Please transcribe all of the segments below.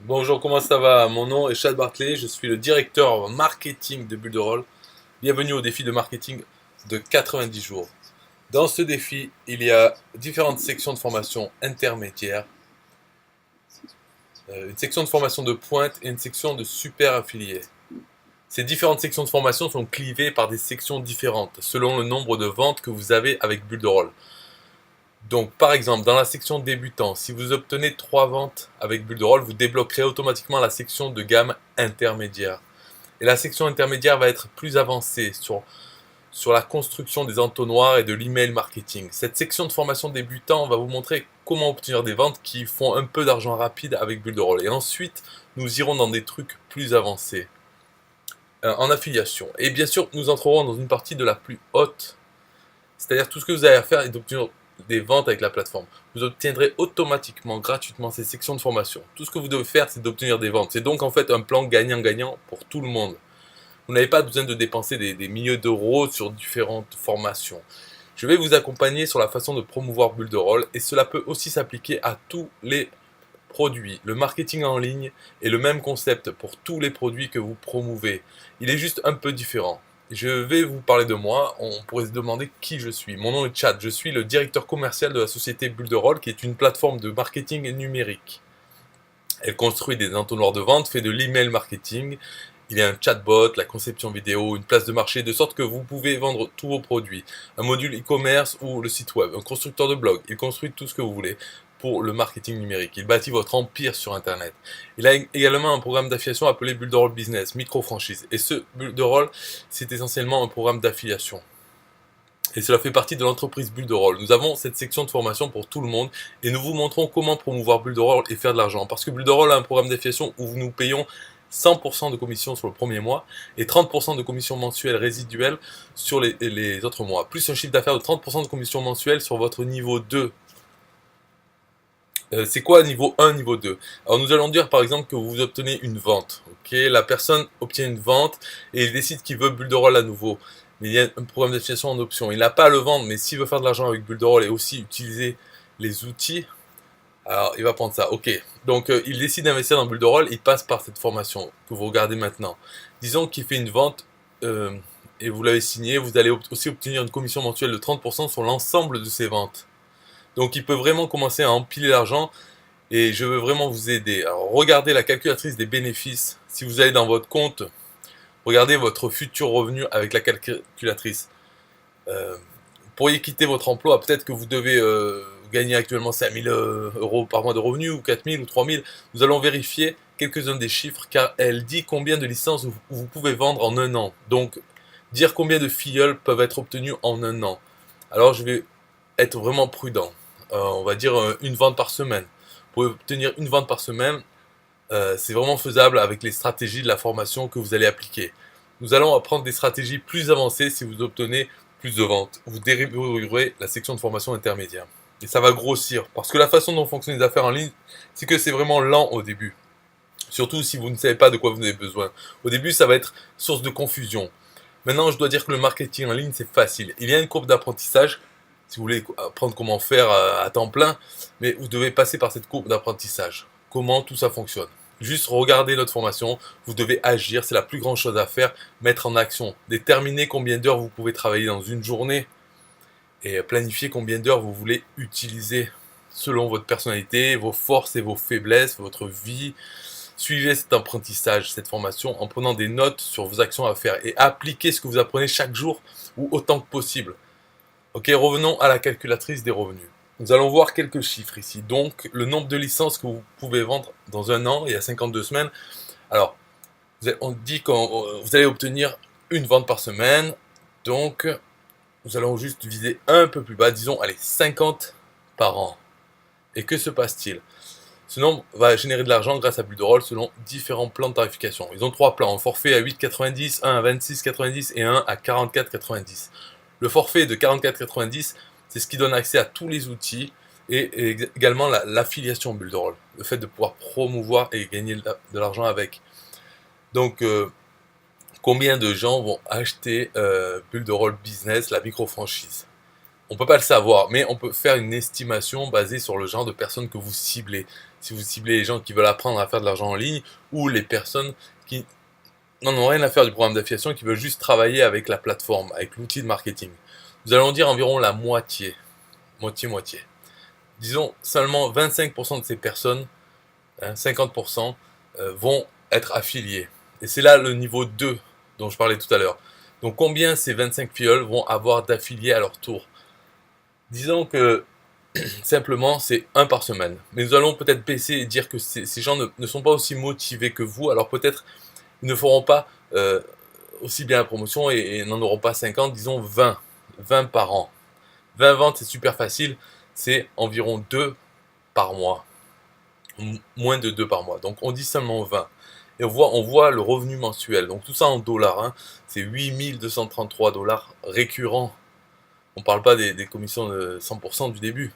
Bonjour, comment ça va? Mon nom est Chad Barclay, je suis le directeur marketing de Builderall. Bienvenue au défi de marketing de 90 jours. Dans ce défi, il y a différentes sections de formation intermédiaires, une section de formation de pointe et une section de super affilié. Ces différentes sections de formation sont clivées par des sections différentes selon le nombre de ventes que vous avez avec Builderall. Donc, par exemple, dans la section débutant, si vous obtenez 3 ventes avec Builderall, vous débloquerez automatiquement la section de gamme intermédiaire. Et la section intermédiaire va être plus avancée sur la construction des entonnoirs et de l'email marketing. Cette section de formation débutant va vous montrer comment obtenir des ventes qui font un peu d'argent rapide avec Builderall. Et ensuite, nous irons dans des trucs plus avancés en affiliation. Et bien sûr, nous entrerons dans une partie de la plus haute. C'est-à-dire tout ce que vous avez à faire est d'obtenir des ventes avec la plateforme. Vous obtiendrez automatiquement, gratuitement ces sections de formation. Tout ce que vous devez faire, c'est d'obtenir des ventes. C'est donc en fait un plan gagnant-gagnant pour tout le monde. Vous n'avez pas besoin de dépenser des milliers d'euros sur différentes formations. Je vais vous accompagner sur la façon de promouvoir Builderall et cela peut aussi s'appliquer à tous les produits. Le marketing en ligne est le même concept pour tous les produits que vous promouvez. Il est juste un peu différent. Je vais vous parler de moi. On pourrait se demander qui je suis. Mon nom est Chad. Je suis le directeur commercial de la société Builderall qui est une plateforme de marketing numérique. Elle construit des entonnoirs de vente, fait de l'email marketing. Il y a un chatbot, la conception vidéo, une place de marché, de sorte que vous pouvez vendre tous vos produits. Un module e-commerce ou le site web, un constructeur de blog. Il construit tout ce que vous voulez pour le marketing numérique. Il bâtit votre empire sur Internet. Il a également un programme d'affiliation appelé Builderall Business, micro-franchise. Et ce Builderall, c'est essentiellement un programme d'affiliation. Et cela fait partie de l'entreprise Builderall. Nous avons cette section de formation pour tout le monde et nous vous montrons comment promouvoir Builderall et faire de l'argent. Parce que Builderall a un programme d'affiliation où nous payons 100% de commission sur le premier mois et 30% de commission mensuelle résiduelle sur les autres mois. Plus un chiffre d'affaires de 30% de commission mensuelle sur votre niveau 2. C'est quoi niveau 1, niveau 2? Alors nous allons dire par exemple que vous obtenez une vente. Okay, la personne obtient une vente et il décide qu'il veut Builderall à nouveau. Mais il y a un programme d'affiliation en option. Il n'a pas à le vendre, mais s'il veut faire de l'argent avec Builderall et aussi utiliser les outils, alors il va prendre ça. Ok, donc il décide d'investir dans Builderall, il passe par cette formation que vous regardez maintenant. Disons qu'il fait une vente et vous l'avez signé, vous allez aussi obtenir une commission mensuelle de 30% sur l'ensemble de ces ventes. Donc il peut vraiment commencer à empiler l'argent et je veux vraiment vous aider. Alors regardez la calculatrice des bénéfices. Si vous allez dans votre compte, regardez votre futur revenu avec la calculatrice. Vous pourriez quitter votre emploi, peut-être que vous devez gagner actuellement 5000 euros par mois de revenus ou 4000 ou 3000. Nous allons vérifier quelques-uns des chiffres car elle dit combien de licences vous pouvez vendre en un an. Donc dire combien de filleuls peuvent être obtenus en un an. Alors je vais être vraiment prudent. On va dire une vente par semaine. Vous pouvez obtenir une vente par semaine. C'est vraiment faisable avec les stratégies de la formation que vous allez appliquer. Nous allons apprendre des stratégies plus avancées si vous obtenez plus de ventes. Vous débrouillerez la section de formation intermédiaire. Et ça va grossir. Parce que la façon dont fonctionnent les affaires en ligne, c'est que c'est vraiment lent au début. Surtout si vous ne savez pas de quoi vous avez besoin. Au début, ça va être source de confusion. Maintenant, je dois dire que le marketing en ligne, c'est facile. Il y a une courbe d'apprentissage si vous voulez apprendre comment faire à temps plein, mais vous devez passer par cette courbe d'apprentissage. Comment tout ça fonctionne. Juste regardez notre formation, vous devez agir, c'est la plus grande chose à faire, mettre en action. Déterminer combien d'heures vous pouvez travailler dans une journée et planifier combien d'heures vous voulez utiliser selon votre personnalité, vos forces et vos faiblesses, votre vie. Suivez cet apprentissage, cette formation en prenant des notes sur vos actions à faire et appliquez ce que vous apprenez chaque jour ou autant que possible. Ok, revenons à la calculatrice des revenus. Nous allons voir quelques chiffres ici. Donc, le nombre de licences que vous pouvez vendre dans un an et à 52 semaines. Alors, on dit que vous allez obtenir une vente par semaine. Donc, nous allons juste viser un peu plus bas. Disons, allez, 50 par an. Et que se passe-t-il? Ce nombre va générer de l'argent grâce à Builderall selon différents plans de tarification. Ils ont 3 plans, un forfait à 8,90, un à 26,90 et un à 44,90. Le forfait de 44,90, c'est ce qui donne accès à tous les outils et également l'affiliation Builderall, le fait de pouvoir promouvoir et gagner de l'argent avec. Donc, combien de gens vont acheter Builderall Business, la micro-franchise? On peut pas le savoir, mais on peut faire une estimation basée sur le genre de personnes que vous ciblez. Si vous ciblez les gens qui veulent apprendre à faire de l'argent en ligne ou les personnes qui n'en ont rien à faire du programme d'affiliation et qui veulent juste travailler avec la plateforme, avec l'outil de marketing. Nous allons dire environ la moitié. Moitié. Disons seulement 25% de ces personnes, 50%, vont être affiliés. Et c'est là le niveau 2 dont je parlais tout à l'heure. Donc combien ces 25 filleuls vont avoir d'affiliés à leur tour? Disons que simplement c'est un par semaine. Mais nous allons peut-être baisser et dire que ces gens ne sont pas aussi motivés que vous, alors peut-être ils ne feront pas aussi bien la promotion et n'en auront pas 50, disons 20. 20 par an. 20 ventes, c'est super facile, c'est environ 2 par mois. Moins de 2 par mois. Donc on dit seulement 20. Et on voit le revenu mensuel. Donc tout ça en dollars, hein, c'est 8233 dollars récurrents. On ne parle pas des commissions de 100% du début.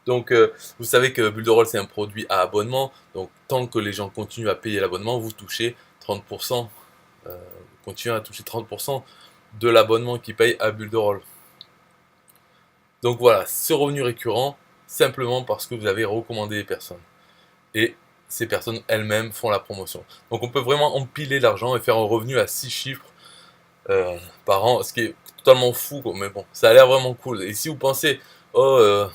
Donc vous savez que Bulle de Rôle c'est un produit à abonnement. Donc tant que les gens continuent à payer l'abonnement, vous touchez 30%. Vous continuez à toucher 30% de l'abonnement qui paye à Bulle de Rôle. Donc voilà, ce revenu récurrent, simplement parce que vous avez recommandé les personnes. Et ces personnes elles-mêmes font la promotion. Donc on peut vraiment empiler l'argent et faire un revenu à 6 chiffres par an, ce qui est totalement fou, quoi. Mais bon, ça a l'air vraiment cool. Et si vous pensez, oh,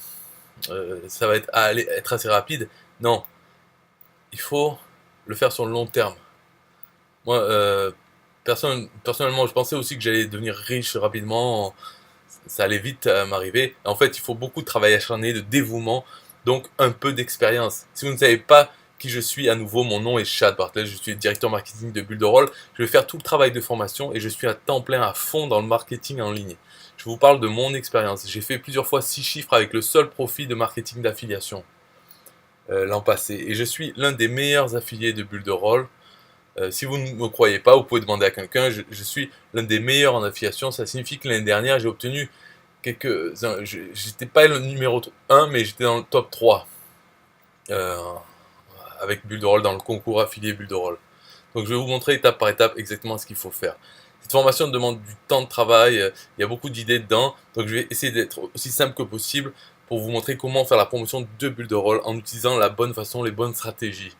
ça va être assez rapide, non, il faut le faire sur le long terme. Moi, personnellement, je pensais aussi que j'allais devenir riche rapidement, ça allait vite m'arriver. En fait, il faut beaucoup de travail acharné, de dévouement, donc un peu d'expérience. Si vous ne savez pas qui je suis, à nouveau, mon nom est Chad Bartlett, je suis directeur marketing de Bulle de Rôle. Je vais faire tout le travail de formation et je suis à temps plein, à fond dans le marketing en ligne. Je vous parle de mon expérience. J'ai fait plusieurs fois 6 chiffres avec le seul profit de marketing d'affiliation l'an passé. Et je suis l'un des meilleurs affiliés de Bulle de Rôle. Si vous ne me croyez pas, vous pouvez demander à quelqu'un. Je suis l'un des meilleurs en affiliation. Ça signifie que l'année dernière, j'ai obtenu j'étais pas le numéro 1, mais j'étais dans le top 3 avec Bulle de Rôle dans le concours affilié Bulle de Rôle. Donc je vais vous montrer étape par étape exactement ce qu'il faut faire. Cette formation demande du temps de travail, il y a beaucoup d'idées dedans, donc je vais essayer d'être aussi simple que possible pour vous montrer comment faire la promotion de Bulle de Rôle en utilisant la bonne façon, les bonnes stratégies.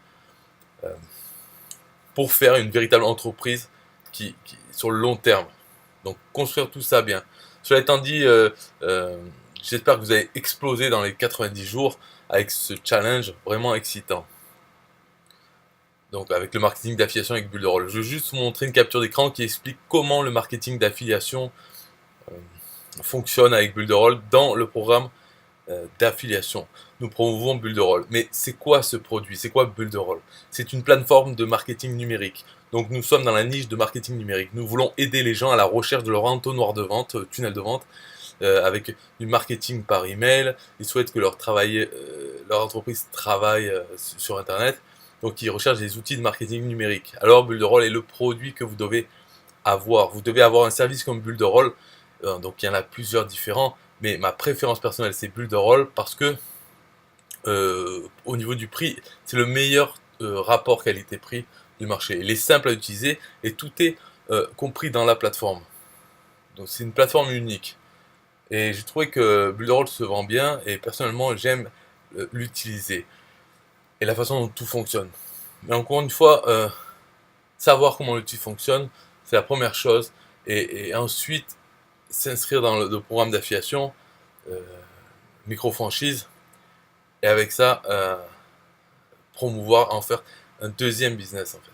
Pour faire une véritable entreprise sur le long terme. Donc construire tout ça bien. Cela étant dit, j'espère que vous avez explosé dans les 90 jours avec ce challenge vraiment excitant. Donc avec le marketing d'affiliation avec Bulle de Rôle. Je vais juste vous montrer une capture d'écran qui explique comment le marketing d'affiliation fonctionne avec Bulle de Rôle dans le programme d'affiliation. Nous promouvons Bulle de Rôle. Mais c'est quoi ce produit? C'est quoi Bulle de Rôle? C'est une plateforme de marketing numérique. Donc nous sommes dans la niche de marketing numérique. Nous voulons aider les gens à la recherche de leur entonnoir de vente, tunnel de vente, avec du marketing par email. Ils souhaitent que leur entreprise travaille sur Internet. Donc ils recherchent des outils de marketing numérique. Alors Bulle de Rôle est le produit que vous devez avoir. Vous devez avoir un service comme Bulle de Rôle. Donc il y en a plusieurs différents. Mais ma préférence personnelle, c'est Bulle de Rôle parce que au niveau du prix, c'est le meilleur rapport qualité-prix du marché. Il est simple à utiliser et tout est compris dans la plateforme. Donc c'est une plateforme unique. Et j'ai trouvé que Bulle de Rôle se vend bien et personnellement j'aime l'utiliser. Et la façon dont tout fonctionne. Mais encore une fois, savoir comment l'outil fonctionne, c'est la première chose. Et ensuite, s'inscrire dans le programme d'affiliation, micro-franchise, et avec ça, promouvoir, en faire un deuxième business en fait.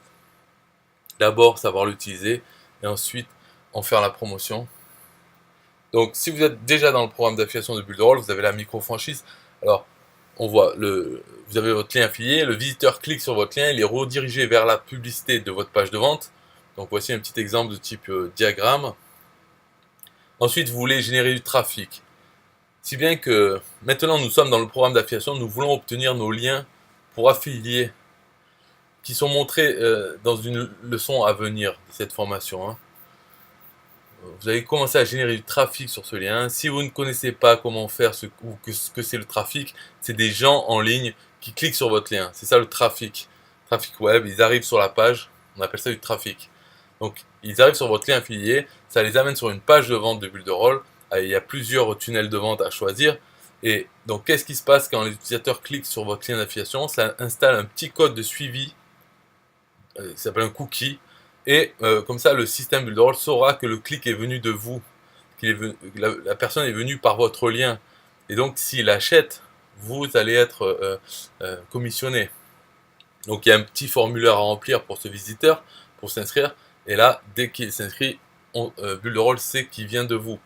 D'abord, savoir l'utiliser, et ensuite, en faire la promotion. Donc, si vous êtes déjà dans le programme d'affiliation de Bulle de Rôle, vous avez la micro-franchise. Alors, on voit, vous avez votre lien affilié, le visiteur clique sur votre lien, il est redirigé vers la publicité de votre page de vente. Donc, voici un petit exemple de type diagramme. Ensuite, vous voulez générer du trafic. Si bien que maintenant nous sommes dans le programme d'affiliation, nous voulons obtenir nos liens pour affiliés qui sont montrés dans une leçon à venir de cette formation. Hein. Vous allez commencer à générer du trafic sur ce lien. Si vous ne connaissez pas comment faire ce que c'est le trafic, c'est des gens en ligne qui cliquent sur votre lien. C'est ça le trafic. Trafic web, ils arrivent sur la page, on appelle ça du trafic. Donc ils arrivent sur votre lien affilié, ça les amène sur une page de vente de Bulle de Rôle. Il y a plusieurs tunnels de vente à choisir. Et donc, qu'est-ce qui se passe quand les utilisateurs cliquent sur votre lien d'affiliation? Ça installe un petit code de suivi, qui s'appelle un cookie. Et comme ça, le système Builderall saura que le clic est venu de vous, la personne est venue par votre lien. Et donc, s'il achète, vous allez être commissionné. Donc, il y a un petit formulaire à remplir pour ce visiteur, pour s'inscrire. Et là, dès qu'il s'inscrit, Builderall sait qu'il vient de vous.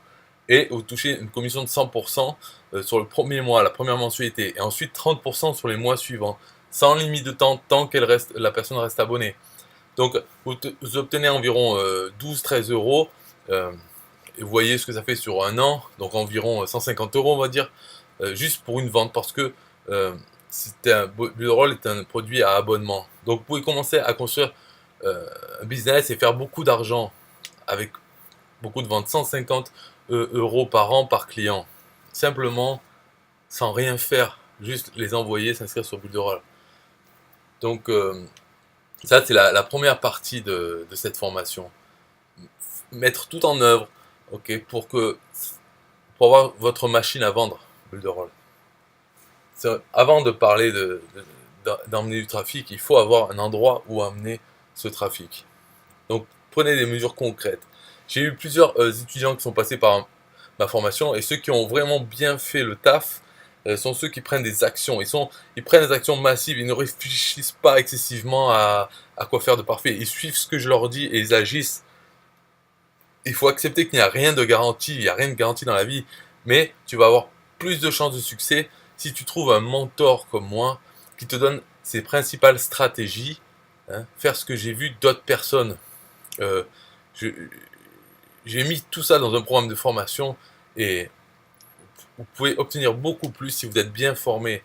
Et vous touchez une commission de 100% sur le premier mois, la première mensualité, et ensuite 30% sur les mois suivants, sans limite de temps, tant que la personne reste abonnée. Donc vous obtenez environ 12-13 euros, et vous voyez ce que ça fait sur un an, donc environ 150 euros on va dire, juste pour une vente, parce que Builderall est un produit à abonnement. Donc vous pouvez commencer à construire un business et faire beaucoup d'argent avec beaucoup de ventes, 150 euros par an par client, simplement sans rien faire, juste les envoyer, s'inscrire sur Builderall. Donc ça c'est la première partie de cette formation, mettre tout en œuvre, ok, pour avoir votre machine à vendre Builderall. Avant de parler d'emmener du trafic, il faut avoir un endroit où amener ce trafic. Donc prenez des mesures concrètes. J'ai eu plusieurs étudiants qui sont passés par ma formation, et ceux qui ont vraiment bien fait le taf sont ceux qui prennent des actions. Ils prennent des actions massives, ils ne réfléchissent pas excessivement à quoi faire de parfait. Ils suivent ce que je leur dis et ils agissent. Il faut accepter qu'il n'y a rien de garanti, il n'y a rien de garanti dans la vie, mais tu vas avoir plus de chances de succès si tu trouves un mentor comme moi qui te donne ses principales stratégies, hein, faire ce que j'ai vu d'autres personnes. J'ai mis tout ça dans un programme de formation et vous pouvez obtenir beaucoup plus si vous êtes bien formé.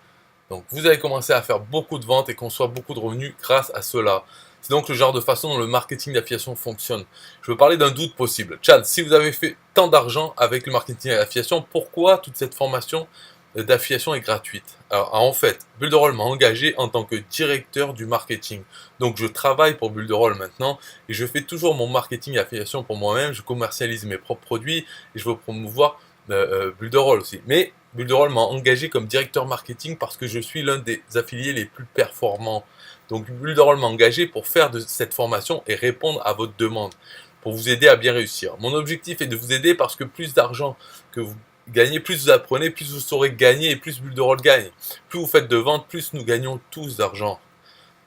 Donc vous allez commencer à faire beaucoup de ventes et construire beaucoup de revenus grâce à cela. C'est donc le genre de façon dont le marketing d'affiliation fonctionne. Je veux parler d'un doute possible. Chad, si vous avez fait tant d'argent avec le marketing d'affiliation, pourquoi toute cette formation d'affiliation est gratuite? Alors en fait, Builderall m'a engagé en tant que directeur du marketing. Donc je travaille pour Builderall maintenant et je fais toujours mon marketing d'affiliation pour moi-même. Je commercialise mes propres produits et je veux promouvoir Builderall aussi. Mais Builderall m'a engagé comme directeur marketing parce que je suis l'un des affiliés les plus performants. Donc Builderall m'a engagé pour faire de cette formation et répondre à votre demande, pour vous aider à bien réussir. Mon objectif est de vous aider parce que plus d'argent que vous gagnez, plus vous apprenez, plus vous saurez gagner et plus Builderall gagne. Plus vous faites de ventes, plus nous gagnons tous d'argent.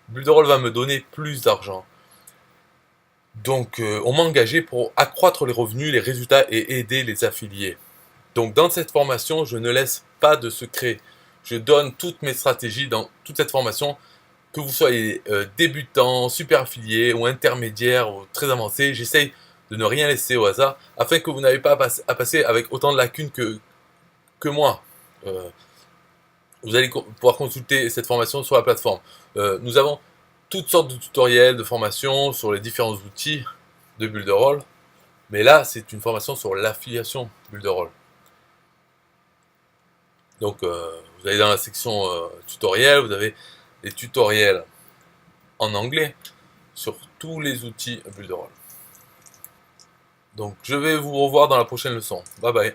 Builderall va me donner plus d'argent. Donc on m'a engagé pour accroître les revenus, les résultats et aider les affiliés. Donc dans cette formation, je ne laisse pas de secret. Je donne toutes mes stratégies dans toute cette formation, que vous soyez débutant, super affilié ou intermédiaire ou très avancé. J'essaye de ne rien laisser au hasard afin que vous n'ayez pas à passer avec autant de lacunes que moi. Vous allez pouvoir consulter cette formation sur la plateforme. Nous avons toutes sortes de tutoriels, de formations sur les différents outils de Builderall. Mais là, c'est une formation sur l'affiliation Builderall. Donc, vous allez dans la section tutoriel, vous avez les tutoriels en anglais sur tous les outils Builderall. Donc, je vais vous revoir dans la prochaine leçon. Bye bye.